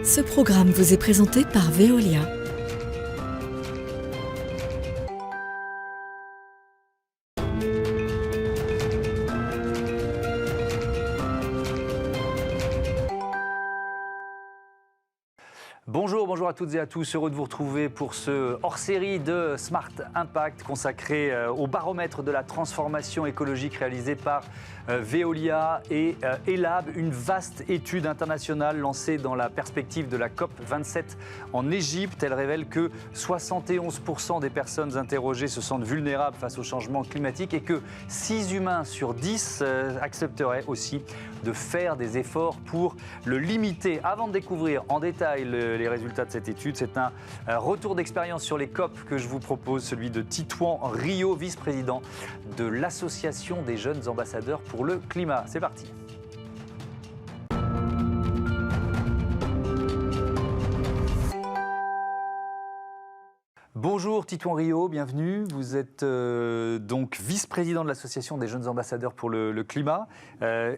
Ce programme vous est présenté par Veolia. Bonjour à toutes et à tous, heureux de vous retrouver pour ce hors-série de Smart Impact consacré au baromètre de la transformation écologique réalisé par Veolia et Elab, une vaste étude internationale lancée dans la perspective de la COP27 en Égypte. Elle révèle que 71% des personnes interrogées se sentent vulnérables face au changement climatique et que 6 humains sur 10 accepteraient aussi de faire des efforts pour le limiter. Avant de découvrir en détail les résultats de cette étude, c'est un retour d'expérience sur les COP que je vous propose, celui de Titouan Rio, vice-président de l'Association des jeunes ambassadeurs pour le climat. C'est parti. Bonjour Titouan Rio, bienvenue. Vous êtes donc vice-président de l'Association des jeunes ambassadeurs pour le climat,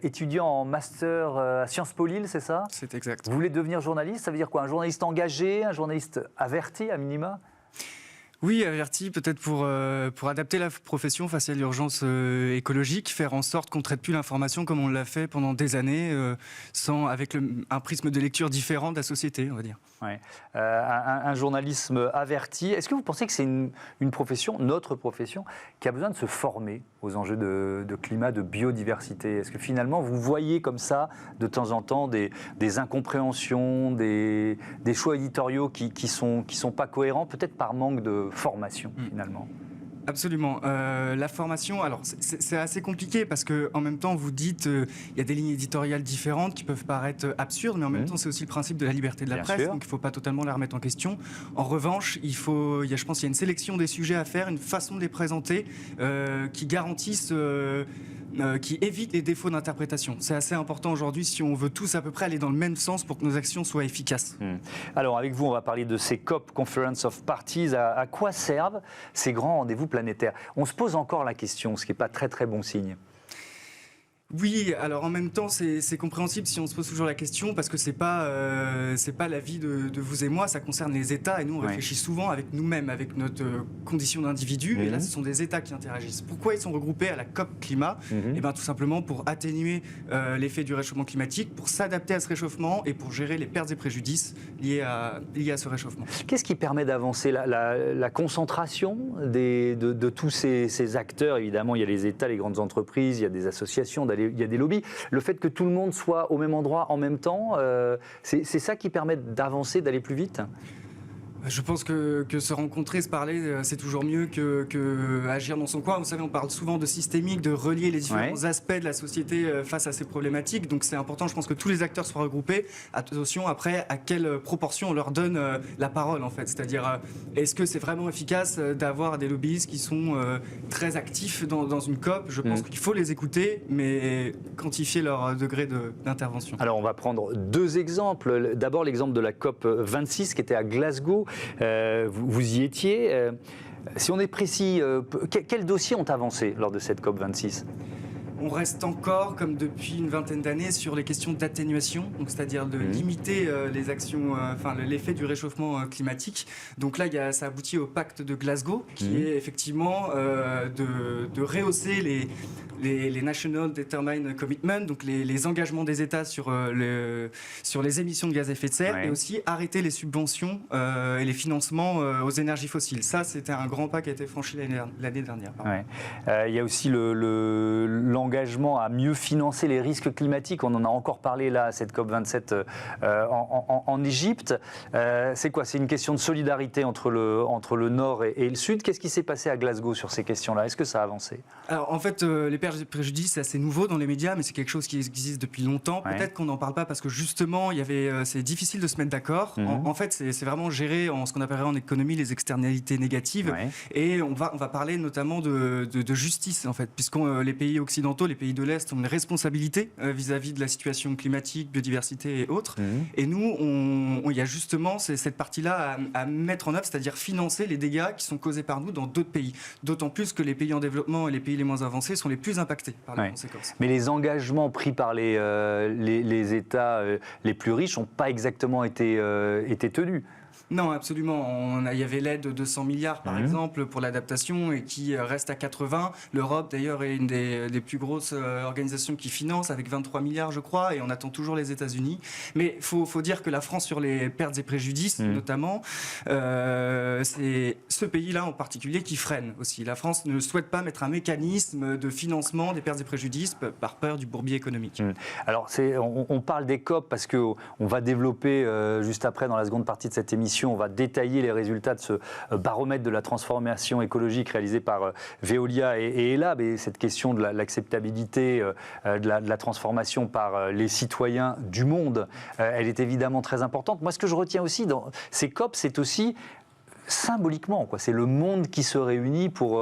étudiant en master à Sciences Po Lille, c'est ça? C'est exact. Vous voulez devenir journaliste, ça veut dire quoi? Un journaliste engagé, un journaliste averti à minima? Oui, averti, peut-être pour adapter la profession face à l'urgence écologique, faire en sorte qu'on ne traite plus l'information comme on l'a fait pendant des années, avec un prisme de lecture différent de la société, on va dire. Ouais. Un journalisme averti. Est-ce que vous pensez que c'est une profession, notre profession, qui a besoin de se former aux enjeux de climat, de biodiversité? Est-ce que finalement vous voyez comme ça, de temps en temps, des incompréhensions, des choix éditoriaux qui sont pas cohérents, peut-être par manque de formation finalement? Absolument. La formation, alors c'est assez compliqué parce que en même temps vous dites il y a des lignes éditoriales différentes qui peuvent paraître absurdes, mais en même temps c'est aussi le principe de la liberté de la presse, donc il ne faut pas totalement la remettre en question. En revanche, je pense qu'il y a une sélection des sujets à faire, une façon de les présenter qui garantissent qui évite les défauts d'interprétation. C'est assez important aujourd'hui si on veut tous à peu près aller dans le même sens pour que nos actions soient efficaces. Alors avec vous, on va parler de ces COP, Conference of Parties. À quoi servent ces grands rendez-vous planétaires? On se pose encore la question, ce qui n'est pas très bon signe. Oui, alors en même temps, c'est compréhensible si on se pose toujours la question, parce que c'est pas l'avis de vous et moi, ça concerne les États, et nous on réfléchit souvent avec nous-mêmes, avec notre condition d'individu, et là ce sont des États qui interagissent. Pourquoi ils sont regroupés à la COP climat? Eh bien tout simplement pour atténuer l'effet du réchauffement climatique, pour s'adapter à ce réchauffement et pour gérer les pertes et préjudices liés à ce réchauffement. Qu'est-ce qui permet d'avancer? La concentration de tous ces acteurs? Évidemment, il y a les États, les grandes entreprises, il y a des associations, il y a des lobbies. Le fait que tout le monde soit au même endroit en même temps, c'est ça qui permet d'avancer, d'aller plus vite? Je pense que se rencontrer, se parler, c'est toujours mieux que agir dans son coin. Vous savez, on parle souvent de systémique, de relier les différents aspects de la société face à ces problématiques. Donc c'est important, je pense, que tous les acteurs soient regroupés. Attention, après, à quelle proportion on leur donne la parole, en fait. C'est-à-dire, est-ce que c'est vraiment efficace d'avoir des lobbyistes qui sont très actifs dans une COP? Je pense qu'il faut les écouter, mais quantifier leur degré d'intervention. Alors, on va prendre deux exemples. D'abord, l'exemple de la COP 26 qui était à Glasgow. Vous y étiez. Si on est précis, quels dossiers ont avancé lors de cette COP 26? On reste encore, comme depuis une vingtaine d'années, sur les questions d'atténuation, donc c'est-à-dire de limiter les actions, l'effet du réchauffement climatique. Donc là, ça aboutit au pacte de Glasgow, qui est effectivement de rehausser les National Determined Commitment, donc les engagements des États sur les émissions de gaz à effet de serre, et aussi arrêter les subventions et les financements aux énergies fossiles. Ça, c'était un grand pas qui a été franchi l'année dernière. Il y a aussi l'engagement à mieux financer les risques climatiques. On en a encore parlé là à cette COP27 en Égypte. C'est quoi? C'est une question de solidarité entre le Nord et le Sud. Qu'est-ce qui s'est passé à Glasgow sur ces questions-là? Est-ce que ça a avancé? Alors en fait, les pertes et préjudices, c'est assez nouveau dans les médias, mais c'est quelque chose qui existe depuis longtemps. Peut-être qu'on n'en parle pas parce que justement, c'est difficile de se mettre d'accord. En fait, c'est vraiment gérer ce qu'on appellerait en économie les externalités négatives. Et on va parler notamment de justice, en fait, puisque les pays occidentaux Occidentaux, les pays de l'Est, ont une responsabilité vis-à-vis de la situation climatique, biodiversité et autres. Et nous, il y a justement cette partie-là à mettre en œuvre, c'est-à-dire financer les dégâts qui sont causés par nous dans d'autres pays. D'autant plus que les pays en développement et les pays les moins avancés sont les plus impactés par les conséquences. Mais les engagements pris par les États les plus riches n'ont pas exactement été tenus. Non, absolument. Il y avait l'aide de 200 milliards, par exemple, pour l'adaptation et qui reste à 80. L'Europe, d'ailleurs, est une des plus grosses organisations qui finance, avec 23 milliards, je crois, et on attend toujours les États-Unis. Mais il faut dire que la France, sur les pertes et préjudices, notamment, c'est ce pays-là en particulier qui freine aussi. La France ne souhaite pas mettre un mécanisme de financement des pertes et préjudices par peur du bourbier économique. Alors, on parle des COP parce qu'on va développer, juste après, dans la seconde partie de cette émission, on va détailler les résultats de ce baromètre de la transformation écologique réalisé par Veolia et Elab, et cette question de l'acceptabilité de la transformation par les citoyens du monde, elle est évidemment très importante. Moi, ce que je retiens aussi dans ces COP, c'est aussi symboliquement, quoi. C'est le monde qui se réunit pour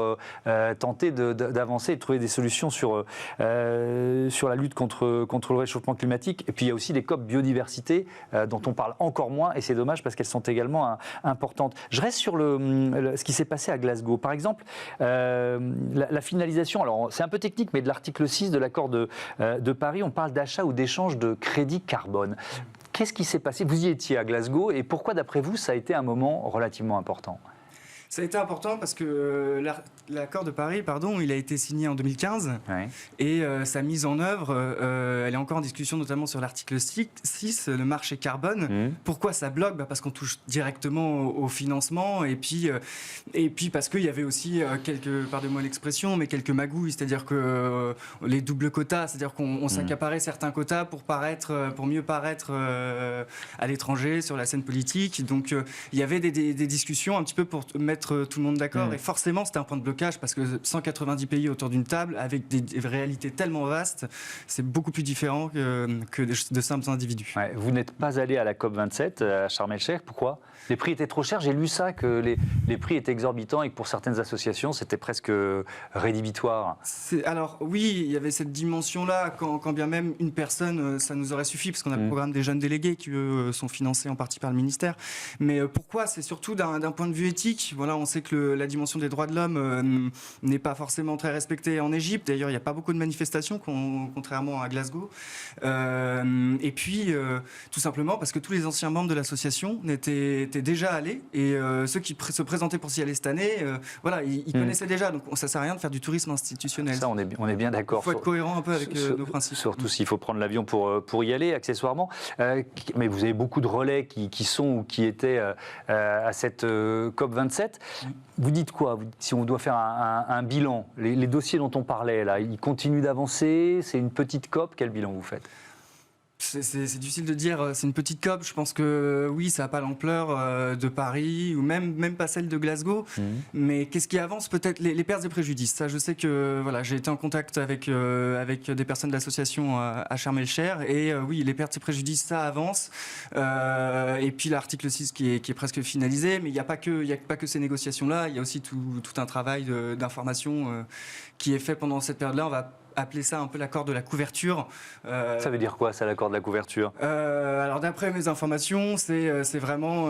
tenter d'avancer et de trouver des solutions sur la lutte contre le réchauffement climatique. Et puis il y a aussi les COP biodiversité dont on parle encore moins, et c'est dommage parce qu'elles sont également importantes. Je reste sur ce qui s'est passé à Glasgow. Par exemple, la finalisation, alors c'est un peu technique, mais de l'article 6 de l'accord de Paris, on parle d'achat ou d'échange de crédits carbone. Qu'est-ce qui s'est passé? Vous y étiez à Glasgow, et pourquoi, d'après vous, ça a été un moment relativement important? Ça a été important parce que l'accord de Paris, il a été signé en 2015 et sa mise en œuvre, elle est encore en discussion, notamment sur l'article 6, le marché carbone. Pourquoi ça bloque? Parce qu'on touche directement au financement, et puis parce qu'il y avait aussi pardonnez-moi l'expression, mais quelques magouilles, c'est-à-dire que les doubles quotas, c'est-à-dire qu'on s'accaparait certains quotas pour mieux paraître à l'étranger sur la scène politique. Donc il y avait des discussions un petit peu pour mettre tout le monde d'accord, et forcément c'était un point de blocage parce que 190 pays autour d'une table avec des réalités tellement vastes, c'est beaucoup plus différent que de simples individus. Vous n'êtes pas allé à la COP27 à Sharm el-Sheikh, pourquoi? Les prix étaient trop chers, j'ai lu ça, que les prix étaient exorbitants et que pour certaines associations c'était presque rédhibitoire. Alors oui, il y avait cette dimension-là, quand bien même une personne, ça nous aurait suffi, parce qu'on a le programme des jeunes délégués qui eux sont financés en partie par le ministère. Mais pourquoi? C'est surtout d'un point de vue éthique. Voilà, on sait que la dimension des droits de l'homme n'est pas forcément très respectée en Égypte. D'ailleurs, il n'y a pas beaucoup de manifestations, contrairement à Glasgow. Et puis, tout simplement parce que tous les anciens membres de l'association étaient déjà allés, et ceux qui se présentaient pour s'y aller cette année, ils connaissaient déjà. Donc, ça ne sert à rien de faire du tourisme institutionnel. Ça, on est bien d'accord. Il faut être cohérent un peu avec nos principes. Surtout s'il faut prendre l'avion pour y aller, accessoirement. Mais vous avez beaucoup de relais qui sont ou qui étaient à cette COP27. Vous dites quoi? Si on doit faire un bilan, les dossiers dont on parlait, là, ils continuent d'avancer? C'est une petite COP? Quel bilan vous faites? C'est difficile de dire, c'est une petite COP. Je pense que oui, ça n'a pas l'ampleur de Paris, ou même pas celle de Glasgow. Mais qu'est-ce qui avance? Peut-être les pertes et préjudices. Ça, je sais que j'ai été en contact avec des personnes de l'association à Sharm el-Sheikh, et oui, les pertes et préjudices, ça avance. Et puis l'article 6 qui est presque finalisé, mais il n'y a pas que ces négociations-là. Il y a aussi tout un travail d'information qui est fait pendant cette période-là. On va appeler ça un peu l'accord de la couverture. Ça veut dire quoi, ça, l'accord de la couverture? Alors, d'après mes informations, c'est vraiment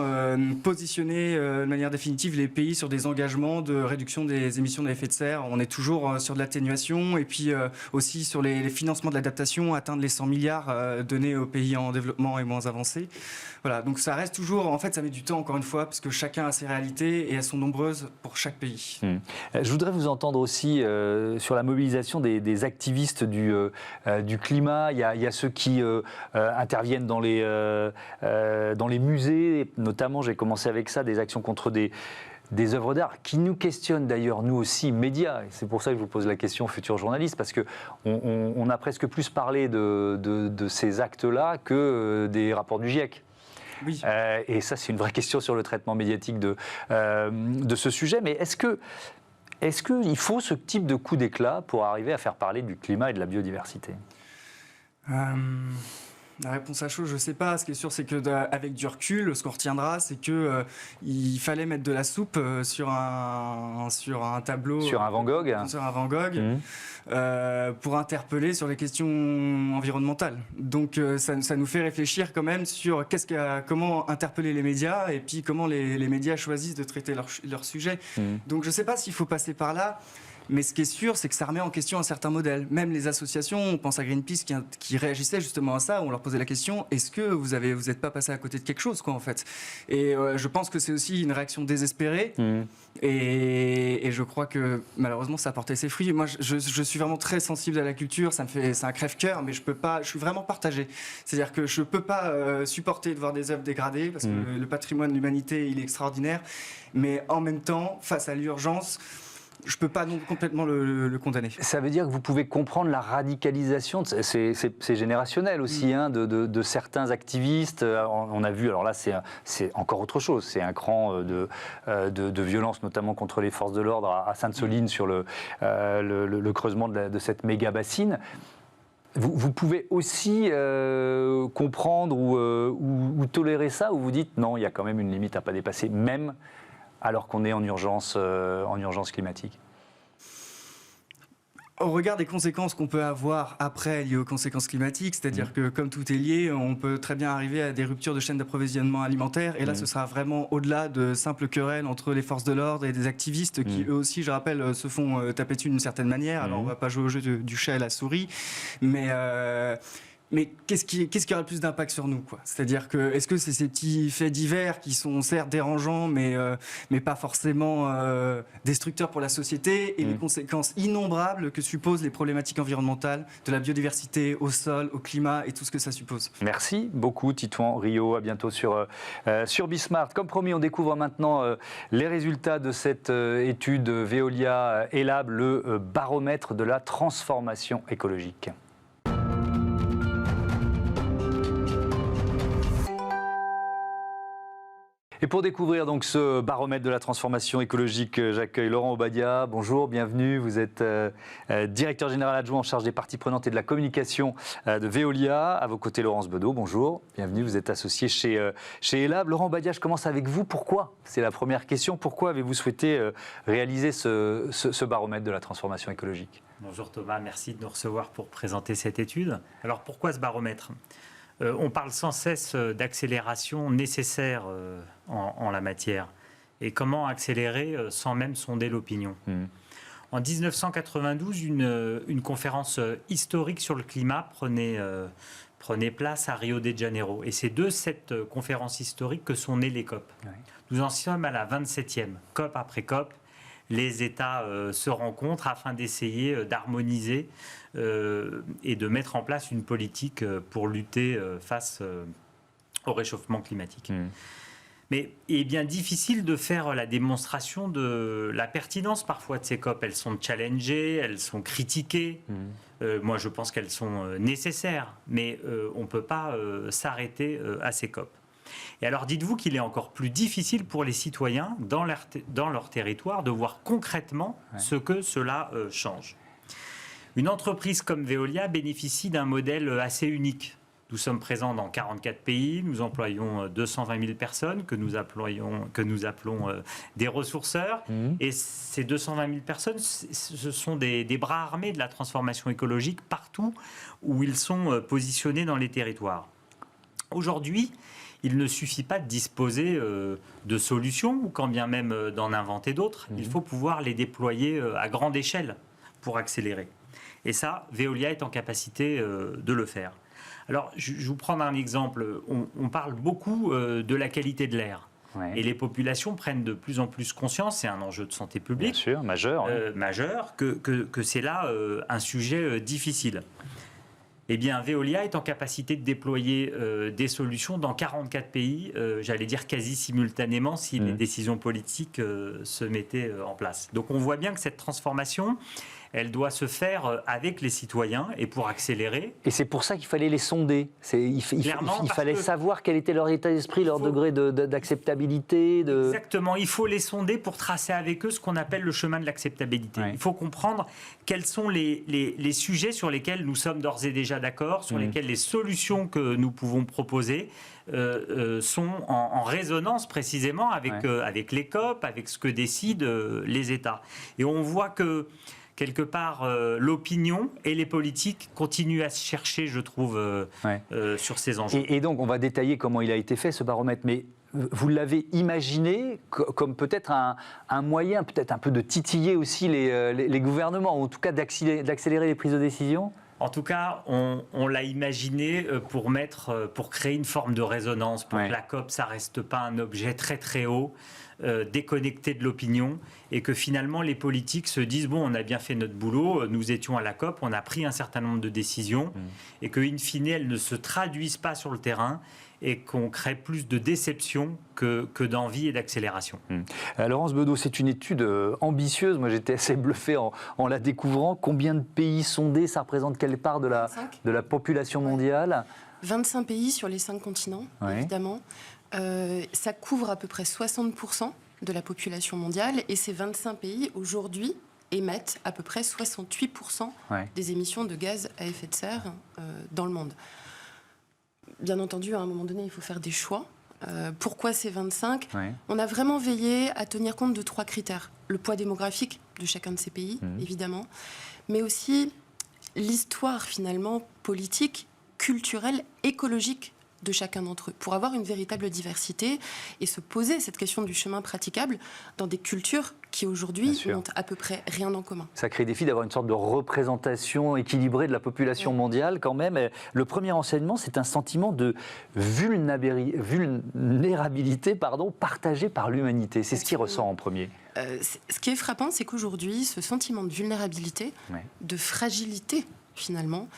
positionner de manière définitive les pays sur des engagements de réduction des émissions d'effet de serre. On est toujours sur de l'atténuation, et puis aussi sur les financements de l'adaptation, atteindre les 100 milliards donnés aux pays en développement et moins avancés. Voilà, donc ça reste toujours, en fait, ça met du temps, encore une fois, parce que chacun a ses réalités et elles sont nombreuses pour chaque pays. Je voudrais vous entendre aussi sur la mobilisation des activistes du climat. Il y a ceux qui interviennent dans les musées, notamment, j'ai commencé avec ça, des actions contre des œuvres d'art qui nous questionnent d'ailleurs, nous aussi, médias. Et c'est pour ça que je vous pose la question, futurs journalistes, parce qu'on a presque plus parlé de ces actes-là que des rapports du GIEC. Oui. Et ça, c'est une vraie question sur le traitement médiatique de ce sujet. Mais est-ce qu'il faut ce type de coup d'éclat pour arriver à faire parler du climat et de la biodiversité? La réponse à chaud, je sais pas. Ce qui est sûr, c'est que avec du recul, ce qu'on retiendra, c'est que il fallait mettre de la soupe sur un tableau, Sur un Van Gogh. Pour interpeller sur les questions environnementales. Donc ça nous fait réfléchir quand même sur comment interpeller les médias et puis comment les médias choisissent de traiter leur sujet. Donc je sais pas s'il faut passer par là. Mais ce qui est sûr, c'est que ça remet en question un certain modèle. Même les associations, on pense à Greenpeace qui réagissaient justement à ça, on leur posait la question, est-ce que vous n'êtes pas passé à côté de quelque chose, quoi, en fait? Et je pense que c'est aussi une réaction désespérée. Et je crois que malheureusement, ça a porté ses fruits. Moi, je suis vraiment très sensible à la culture, c'est un crève-cœur, mais je suis vraiment partagé. C'est-à-dire que je ne peux pas supporter de voir des œuvres dégradées, parce que le patrimoine de l'humanité, il est extraordinaire. Mais en même temps, face à l'urgence, je ne peux pas non complètement le condamner. Ça veut dire que vous pouvez comprendre la radicalisation, c'est générationnel aussi, de certains activistes. On a vu, alors là c'est encore autre chose, c'est un cran de violence, notamment contre les forces de l'ordre à Sainte-Soline sur le creusement de cette méga bassine. Vous pouvez aussi comprendre ou tolérer ça, ou vous dites non, il y a quand même une limite à ne pas dépasser, même alors qu'on est en urgence climatique? Au regard des conséquences qu'on peut avoir après liées aux conséquences climatiques, c'est-à-dire que comme tout est lié, on peut très bien arriver à des ruptures de chaîne d'approvisionnement alimentaire. Et là, ce sera vraiment au-delà de simples querelles entre les forces de l'ordre et des activistes qui, eux aussi, je rappelle, se font taper dessus d'une certaine manière. Alors, on ne va pas jouer au jeu du chat et la souris, mais qu'est-ce qui aura le plus d'impact sur nous, quoi? C'est-à-dire que est-ce que c'est ces petits faits divers qui sont certes dérangeants, mais pas forcément destructeurs pour la société, et les conséquences innombrables que supposent les problématiques environnementales, de la biodiversité, au sol, au climat et tout ce que ça suppose. Merci beaucoup Titouan Rio, à bientôt sur Bismart. Comme promis, on découvre maintenant les résultats de cette étude Veolia Elab, le baromètre de la transformation écologique. Et pour découvrir donc ce baromètre de la transformation écologique, j'accueille Laurent Obadia. Bonjour, bienvenue. Vous êtes directeur général adjoint en charge des parties prenantes et de la communication de Veolia. À vos côtés, Laurence Bedeau. Bonjour, bienvenue. Vous êtes associé chez Elab. Laurent Obadia, je commence avec vous. Pourquoi? C'est la première question. Pourquoi avez-vous souhaité réaliser ce baromètre de la transformation écologique? Bonjour Thomas, merci de nous recevoir pour présenter cette étude. Alors pourquoi ce baromètre? On parle sans cesse d'accélération nécessaire en la matière. Et comment accélérer sans même sonder l'opinion? En 1992, une conférence historique sur le climat prenait place à Rio de Janeiro. Et c'est de cette conférence historique que sont nées les COP. Ouais. Nous en sommes à la 27e, COP après COP. Les États se rencontrent afin d'essayer d'harmoniser et de mettre en place une politique pour lutter face au réchauffement climatique. Mais il est bien difficile de faire la démonstration de la pertinence parfois de ces COP. Elles sont challengées, elles sont critiquées. Moi, je pense qu'elles sont nécessaires, mais on ne peut pas s'arrêter à ces COP. Et alors dites-vous qu'il est encore plus difficile pour les citoyens dans leur territoire de voir concrètement ce que cela change. Une entreprise comme Veolia bénéficie d'un modèle assez unique. Nous sommes présents dans 44 pays, nous employons 220 000 personnes que nous appelons des ressourceurs. Et ces 220 000 personnes, ce sont des bras armés de la transformation écologique partout où ils sont positionnés dans les territoires. Aujourd'hui, il ne suffit pas de disposer de solutions, ou quand bien même d'en inventer d'autres. Il faut pouvoir les déployer à grande échelle pour accélérer. Et ça, Veolia est en capacité de le faire. Alors, je vais vous prendre un exemple. On parle beaucoup de la qualité de l'air. Et les populations prennent de plus en plus conscience, c'est un enjeu de santé publique. Bien sûr, majeur. Majeur, que c'est là un sujet difficile. Eh bien, Veolia est en capacité de déployer des solutions dans 44 pays, j'allais dire quasi simultanément, si les décisions politiques se mettaient en place. Donc on voit bien que cette transformation, elle doit se faire avec les citoyens et pour accélérer. Et c'est pour ça qu'il fallait les sonder. Il fallait savoir quel était leur état d'esprit, leur degré d'acceptabilité. Exactement, il faut les sonder pour tracer avec eux ce qu'on appelle le chemin de l'acceptabilité. Il faut comprendre quels sont les sujets sur lesquels nous sommes d'ores et déjà d'accord, sur lesquels les solutions que nous pouvons proposer sont en résonance précisément avec les COP, avec ce que décident les États. Et on voit que quelque part, l'opinion et les politiques continuent à se chercher, je trouve, sur ces enjeux. Et donc, on va détailler comment il a été fait, ce baromètre, mais vous l'avez imaginé comme peut-être un moyen, peut-être un peu de titiller aussi les gouvernements, ou en tout cas d'accélérer les prises de décision ? En tout cas, on l'a imaginé pour créer une forme de résonance, pour que la COP, ça reste pas un objet très très haut, déconnecté de l'opinion, et que finalement les politiques se disent bon, on a bien fait notre boulot, nous étions à la COP, on a pris un certain nombre de décisions, et que in fine elles ne se traduisent pas sur le terrain, et qu'on crée plus de déception que d'envie et d'accélération. Laurence Bedeau, c'est une étude ambitieuse. Moi, j'étais assez bluffé en la découvrant. Combien de pays sondés? Ça représente quelle part de la population mondiale? 25 pays sur les 5 continents, évidemment. Ça couvre à peu près 60% de la population mondiale. Et ces 25 pays, aujourd'hui, émettent à peu près 68% des émissions de gaz à effet de serre dans le monde. Bien entendu, à un moment donné, il faut faire des choix. Pourquoi ces 25 ? On a vraiment veillé à tenir compte de 3 critères. Le poids démographique de chacun de ces pays, évidemment, mais aussi l'histoire, finalement, politique, culturelle, écologique de chacun d'entre eux, pour avoir une véritable diversité et se poser cette question du chemin praticable dans des cultures qui aujourd'hui n'ont à peu près rien en commun. Ça crée des défis d'avoir une sorte de représentation équilibrée de la population mondiale quand même. Le premier enseignement, c'est un sentiment de vulnérabilité partagé par l'humanité. C'est ce qui ressort en premier. Ce qui est frappant, c'est qu'aujourd'hui, ce sentiment de vulnérabilité, de fragilité finalement,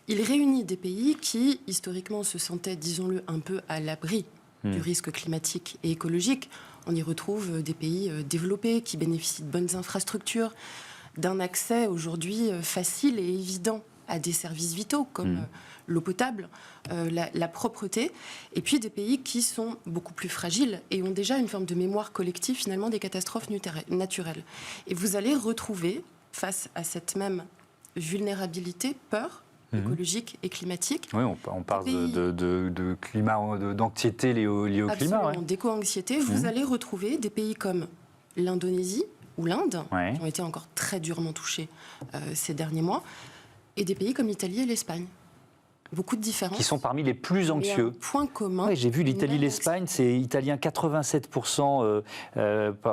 il réunit des pays qui, historiquement, se sentaient, disons-le, un peu à l'abri du risque climatique et écologique. On y retrouve des pays développés qui bénéficient de bonnes infrastructures, d'un accès aujourd'hui facile et évident à des services vitaux comme l'eau potable, la propreté, et puis des pays qui sont beaucoup plus fragiles et ont déjà une forme de mémoire collective finalement des catastrophes naturelles. Et vous allez retrouver, face à cette même vulnérabilité, peur écologique et climatique. Oui, on parle de climat, d'anxiété liée au climat. Absolument, d'éco-anxiété. Vous allez retrouver des pays comme l'Indonésie ou l'Inde, qui ont été encore très durement touchés ces derniers mois, et des pays comme l'Italie et l'Espagne. Beaucoup de différences. Qui sont parmi les plus anxieux. Un point commun. Oui, j'ai vu l'Italie, l'Espagne, c'est italien 87%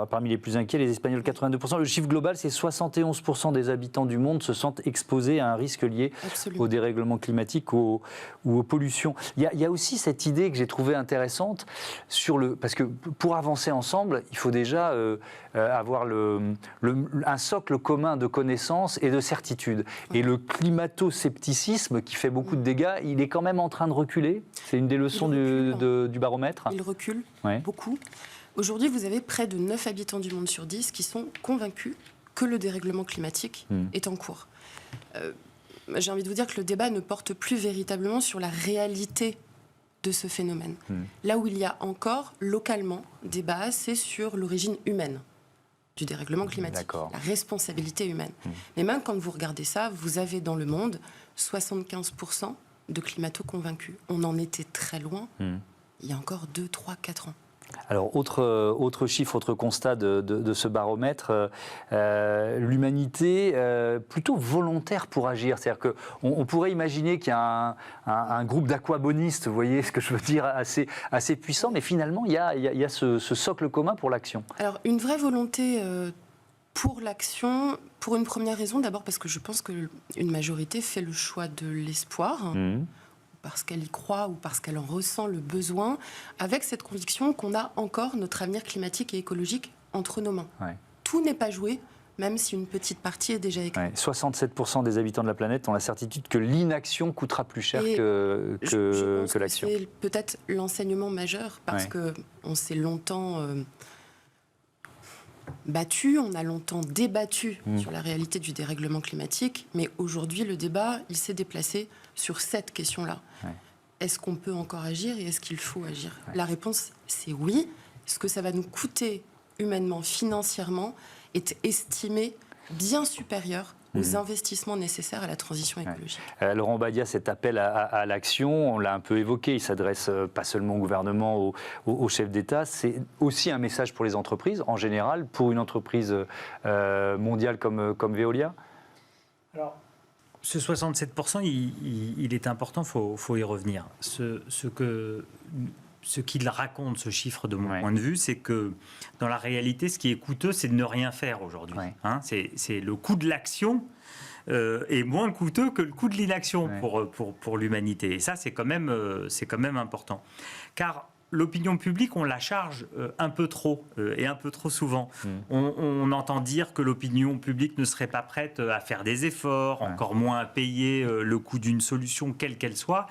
parmi les plus inquiets, les Espagnols 82%. Le chiffre global, c'est 71% des habitants du monde se sentent exposés à un risque lié au dérèglement climatique ou aux pollutions. Il y a aussi cette idée que j'ai trouvée intéressante parce que pour avancer ensemble, il faut déjà avoir un socle commun de connaissances et de certitudes. Et le climato-scepticisme qui fait beaucoup de dégâts, il est quand même en train de reculer. C'est une des leçons du baromètre. Il recule beaucoup. Aujourd'hui, vous avez près de 9 habitants du monde sur 10 qui sont convaincus que le dérèglement climatique est en cours. J'ai envie de vous dire que le débat ne porte plus véritablement sur la réalité de ce phénomène. Là où il y a encore localement débat, c'est sur l'origine humaine du dérèglement climatique, la responsabilité humaine. Mais même quand vous regardez ça, vous avez dans le monde 75% de climato-convaincus. On en était très loin il y a encore 2, 3, 4 ans. Alors, autre chiffre, autre constat de ce baromètre, l'humanité plutôt volontaire pour agir. C'est-à-dire qu'on pourrait imaginer qu'il y a un groupe d'aquabonistes, vous voyez ce que je veux dire, assez puissant, mais finalement, il y a ce socle commun pour l'action. Alors, une vraie volonté pour l'action, pour une première raison, d'abord parce que je pense qu'une majorité fait le choix de l'espoir, parce qu'elle y croit ou parce qu'elle en ressent le besoin, avec cette conviction qu'on a encore notre avenir climatique et écologique entre nos mains. Tout n'est pas joué, même si une petite partie est déjà écrite. 67% des habitants de la planète ont la certitude que l'inaction coûtera plus cher que l'action. C'est peut-être l'enseignement majeur, parce qu'on s'est longtemps battu, on a longtemps débattu sur la réalité du dérèglement climatique, mais aujourd'hui, le débat, il s'est déplacé sur cette question-là. Ouais. Est-ce qu'on peut encore agir et est-ce qu'il faut agir ? La réponse, c'est oui. Ce que ça va nous coûter humainement, financièrement, est estimé bien supérieur aux investissements nécessaires à la transition écologique. Laurent Obadia, cet appel à l'action, on l'a un peu évoqué, il s'adresse pas seulement au gouvernement, aux chefs d'État, c'est aussi un message pour les entreprises, en général, pour une entreprise mondiale comme Veolia. Alors, ce 67%, il est important, faut y revenir. Ce qu'il raconte, ce chiffre de mon point de vue, c'est que dans la réalité, ce qui est coûteux, c'est de ne rien faire aujourd'hui. Ouais. Hein, c'est le coût de l'action est moins coûteux que le coût de l'inaction pour l'humanité. Et ça, c'est quand même important. Car l'opinion publique, on la charge un peu trop et un peu trop souvent. On entend dire que l'opinion publique ne serait pas prête à faire des efforts, encore moins à payer le coût d'une solution, quelle qu'elle soit.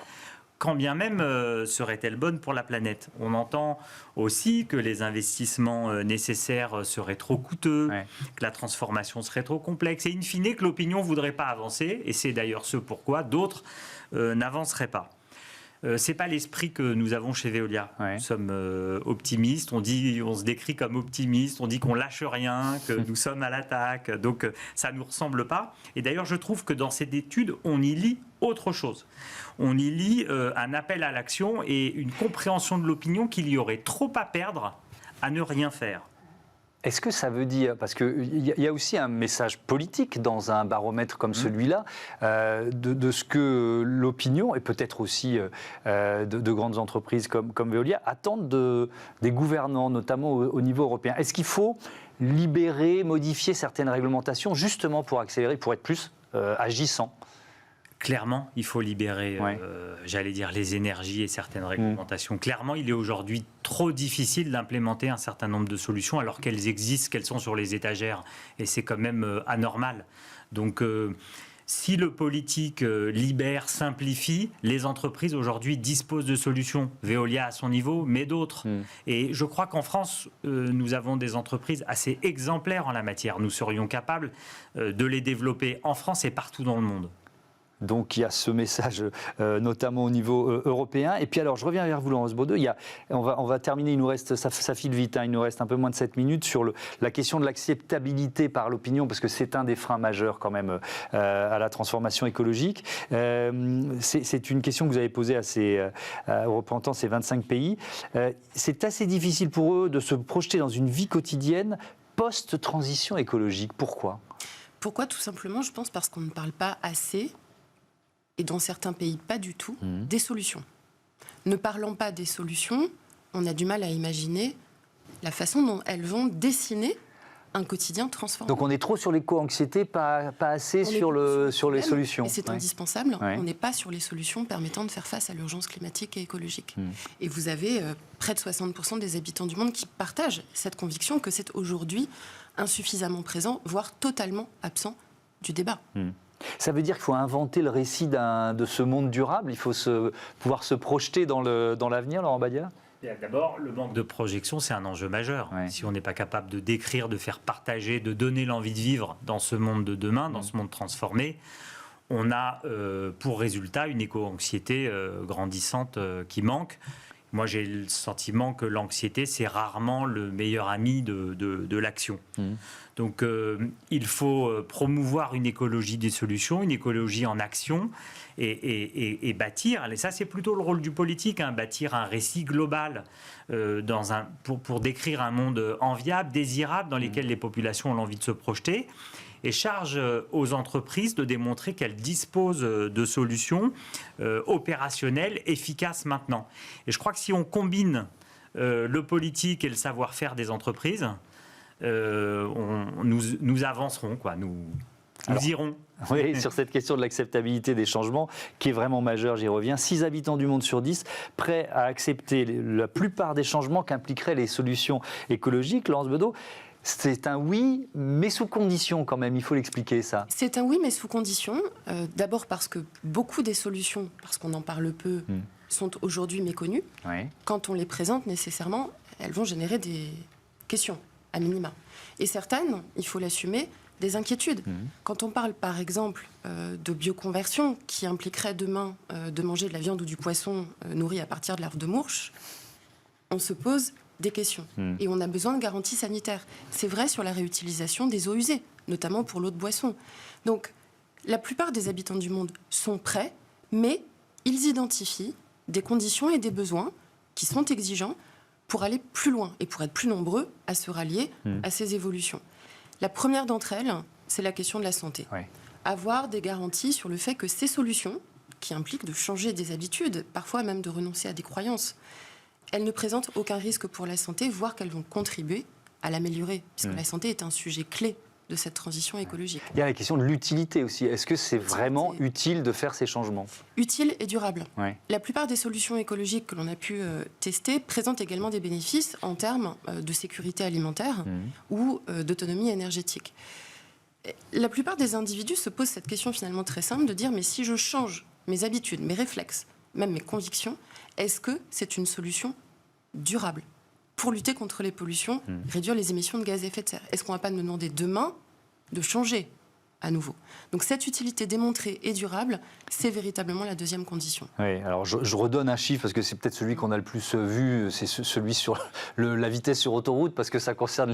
Quand bien même serait-elle bonne pour la planète. On entend aussi que les investissements nécessaires seraient trop coûteux, que la transformation serait trop complexe, et in fine que l'opinion ne voudrait pas avancer, et c'est d'ailleurs ce pourquoi d'autres n'avanceraient pas. C'est pas l'esprit que nous avons chez Veolia. Nous sommes optimistes, on se décrit comme optimistes, on dit qu'on lâche rien, que nous sommes à l'attaque, donc ça nous ressemble pas. Et d'ailleurs, je trouve que dans cette étude, on y lit autre chose. On y lit un appel à l'action et une compréhension de l'opinion qu'il y aurait trop à perdre à ne rien faire. Est-ce que ça veut dire, parce qu'il y a aussi un message politique dans un baromètre comme celui-là, de ce que l'opinion, et peut-être aussi de grandes entreprises comme Veolia, attendent des gouvernants, notamment au niveau européen. Est-ce qu'il faut libérer, modifier certaines réglementations, justement pour accélérer, pour être plus agissant ? Clairement, il faut libérer, j'allais dire, les énergies et certaines réglementations. Clairement, il est aujourd'hui trop difficile d'implémenter un certain nombre de solutions alors qu'elles existent, qu'elles sont sur les étagères. Et c'est quand même anormal. Donc, si le politique libère, simplifie, les entreprises aujourd'hui disposent de solutions. Veolia à son niveau, mais d'autres. Et je crois qu'en France, nous avons des entreprises assez exemplaires en la matière. Nous serions capables de les développer en France et partout dans le monde. Donc il y a ce message notamment au niveau européen. Et puis alors je reviens vers vous, Laurence Baudeux. On va terminer, il nous reste, ça file vite, il nous reste un peu moins de 7 minutes sur la question de l'acceptabilité par l'opinion, parce que c'est un des freins majeurs quand même à la transformation écologique. C'est une question que vous avez posée aux représentants de ces 25 pays. C'est assez difficile pour eux de se projeter dans une vie quotidienne post-transition écologique. Pourquoi ? Pourquoi ? Tout simplement, je pense parce qu'on ne parle pas assez, et dans certains pays pas du tout, des solutions. Ne parlant pas des solutions, on a du mal à imaginer la façon dont elles vont dessiner un quotidien transformé. Donc on est trop sur l'éco-anxiété, pas assez sur les solutions. Et c'est indispensable, on n'est pas sur les solutions permettant de faire face à l'urgence climatique et écologique. Et vous avez près de 60% des habitants du monde qui partagent cette conviction que c'est aujourd'hui insuffisamment présent, voire totalement absent du débat. Ça veut dire qu'il faut inventer le récit de ce monde durable, il faut pouvoir se projeter dans l'avenir, Laurent Obadia ? D'abord, le manque de projection, c'est un enjeu majeur. Si on n'est pas capable de décrire, de faire partager, de donner l'envie de vivre dans ce monde de demain, dans ce monde transformé, on a pour résultat une éco-anxiété grandissante qui manque. Moi, j'ai le sentiment que l'anxiété, c'est rarement le meilleur ami de l'action. Donc, il faut promouvoir une écologie des solutions, une écologie en action et bâtir. Et ça, c'est plutôt le rôle du politique, bâtir un récit global pour décrire un monde enviable, désirable, dans lequel les populations ont l'envie de se projeter. Et charge aux entreprises de démontrer qu'elles disposent de solutions opérationnelles, efficaces maintenant. Et je crois que si on combine le politique et le savoir-faire des entreprises, nous avancerons, nous irons. Oui, sur cette question de l'acceptabilité des changements, qui est vraiment majeure, j'y reviens. 6 habitants du monde sur 10 prêts à accepter la plupart des changements qu'impliqueraient les solutions écologiques. Laurence Baudeux, c'est un oui, mais sous condition quand même, il faut l'expliquer ça. C'est un oui, mais sous condition. D'abord parce que beaucoup des solutions, parce qu'on en parle peu, sont aujourd'hui méconnues. Quand on les présente nécessairement, elles vont générer des questions. à minima. Et certaines, il faut l'assumer, des inquiétudes. Quand on parle par exemple de bioconversion qui impliquerait demain de manger de la viande ou du poisson nourri à partir de larves de mouche, on se pose des questions. Et on a besoin de garanties sanitaires. C'est vrai sur la réutilisation des eaux usées, notamment pour l'eau de boisson. Donc la plupart des habitants du monde sont prêts, mais ils identifient des conditions et des besoins qui sont exigeants pour aller plus loin et pour être plus nombreux à se rallier à ces évolutions. La première d'entre elles, c'est la question de la santé. Ouais. Avoir des garanties sur le fait que ces solutions, qui impliquent de changer des habitudes, parfois même de renoncer à des croyances, elles ne présentent aucun risque pour la santé, voire qu'elles vont contribuer à l'améliorer, puisque la santé est un sujet clé de cette transition écologique. Il y a la question de l'utilité aussi. Est-ce que c'est vraiment utile de faire ces changements ? Utile et durable. Ouais. La plupart des solutions écologiques que l'on a pu tester présentent également des bénéfices en termes de sécurité alimentaire ou d'autonomie énergétique. La plupart des individus se posent cette question finalement très simple de dire mais si je change mes habitudes, mes réflexes, même mes convictions, est-ce que c'est une solution durable pour lutter contre les pollutions, réduire les émissions de gaz à effet de serre? Est-ce qu'on ne va pas nous demander demain de changer à nouveau? Donc cette utilité démontrée et durable, c'est véritablement la deuxième condition. Oui, alors je redonne un chiffre parce que c'est peut-être celui qu'on a le plus vu, c'est celui sur la vitesse sur autoroute parce que ça concerne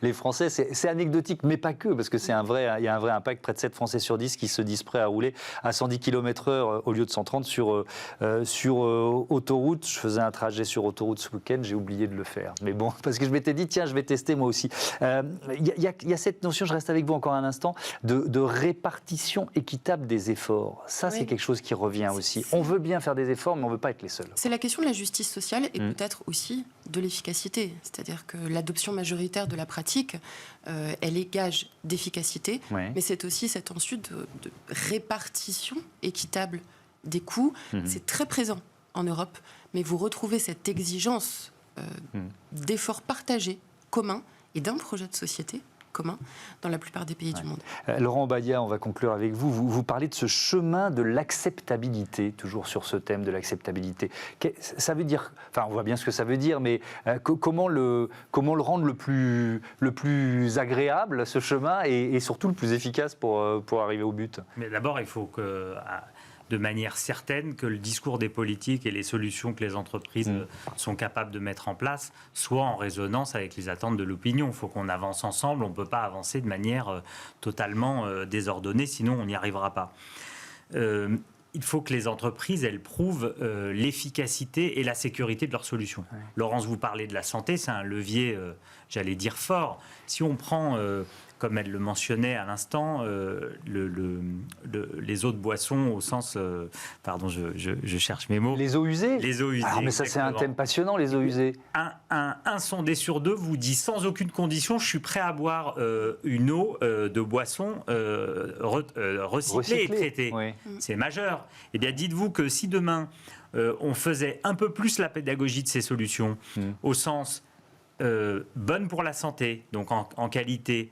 les Français. C'est anecdotique, mais pas que, parce que il y a un vrai impact. Près de 7 Français sur 10 qui se disent prêts à rouler à 110 km/h au lieu de 130 sur autoroute. Je faisais un trajet sur autoroute ce week-end, j'ai oublié de le faire. Mais bon, parce que je m'étais dit, tiens, je vais tester moi aussi. Il y a cette notion, je reste avec vous encore un instant, de répartition équitable des efforts. Ça, c'est quelque chose qui revient aussi. On veut bien faire des efforts, mais on ne veut pas être les seuls. C'est la question de la justice sociale et peut-être aussi de l'efficacité. C'est-à-dire que l'adoption majoritaire de la pratique, elle est gage d'efficacité, mais c'est aussi cette ensuite de répartition équitable des coûts. C'est très présent en Europe, mais vous retrouvez cette exigence d'efforts partagés, communs, et d'un projet de société commun dans la plupart des pays du monde. Laurent Obadia, on va conclure avec vous. Vous parlez de ce chemin de l'acceptabilité, toujours sur ce thème de l'acceptabilité. Ça veut dire, enfin on voit bien ce que ça veut dire, mais comment le rendre le plus agréable, ce chemin, et surtout le plus efficace pour arriver au but? Mais d'abord, il faut que... de manière certaine que le discours des politiques et les solutions que les entreprises sont capables de mettre en place soient en résonance avec les attentes de l'opinion. Il faut qu'on avance ensemble, on ne peut pas avancer de manière totalement désordonnée, sinon on n'y arrivera pas. Il faut que les entreprises, elles prouvent l'efficacité et la sécurité de leurs solutions. Ouais. Laurence, vous parlez de la santé, c'est un levier, j'allais dire, fort. Si on prend... comme elle le mentionnait à l'instant, les eaux de boisson au sens... pardon, je cherche mes mots. Les eaux usées ? Les eaux usées, mais ça, c'est un thème passionnant, les eaux usées. Un sondé sur deux vous dit sans aucune condition, je suis prêt à boire une eau de boisson recyclée et traitée. Oui. C'est majeur. Eh bien, dites-vous que si demain, on faisait un peu plus la pédagogie de ces solutions, au sens bonne pour la santé, donc en qualité,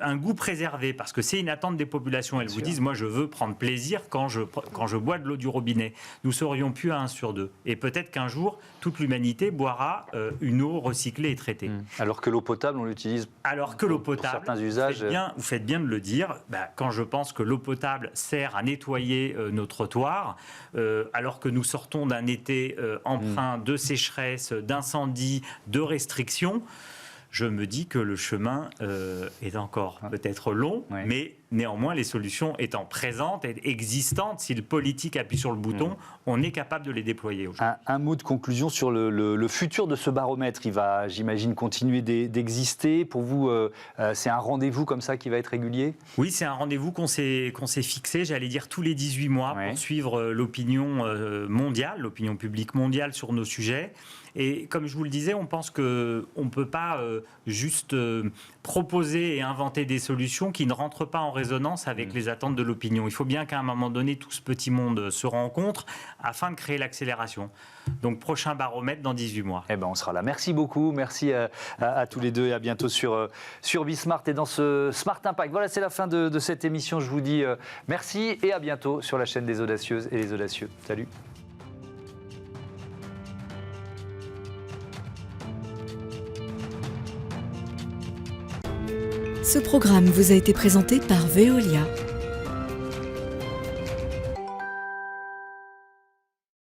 un goût préservé, parce que c'est une attente des populations. Elles vous disent, moi je veux prendre plaisir quand je bois de l'eau du robinet. Nous serions plus à 1 sur 2. Et peut-être qu'un jour, toute l'humanité boira une eau recyclée et traitée. Alors que l'eau potable, on l'utilise pour certains usages. Vous faites bien de le dire. Quand je pense que l'eau potable sert à nettoyer nos trottoirs, alors que nous sortons d'un été empreint de sécheresse, d'incendies, de restrictions, je me dis que le chemin est encore peut-être long, mais néanmoins, les solutions étant présentes et existantes, si le politique appuie sur le bouton, on est capable de les déployer aujourd'hui. Un mot de conclusion sur le futur de ce baromètre. Il va, j'imagine, continuer d'exister. Pour vous, c'est un rendez-vous comme ça qui va être régulier ? Oui, c'est un rendez-vous qu'on s'est fixé, j'allais dire, tous les 18 mois pour suivre l'opinion mondiale, l'opinion publique mondiale sur nos sujets. Et comme je vous le disais, on pense qu'on ne peut pas juste proposer et inventer des solutions qui ne rentrent pas en résonance avec les attentes de l'opinion. Il faut bien qu'à un moment donné, tout ce petit monde se rencontre afin de créer l'accélération. Donc, prochain baromètre dans 18 mois. Eh ben, on sera là. Merci beaucoup. Merci à tous les deux et à bientôt sur Bismart et dans ce Smart Impact. Voilà, c'est la fin de cette émission. Je vous dis merci et à bientôt sur la chaîne des audacieuses et les audacieux. Salut. Ce programme vous a été présenté par Veolia.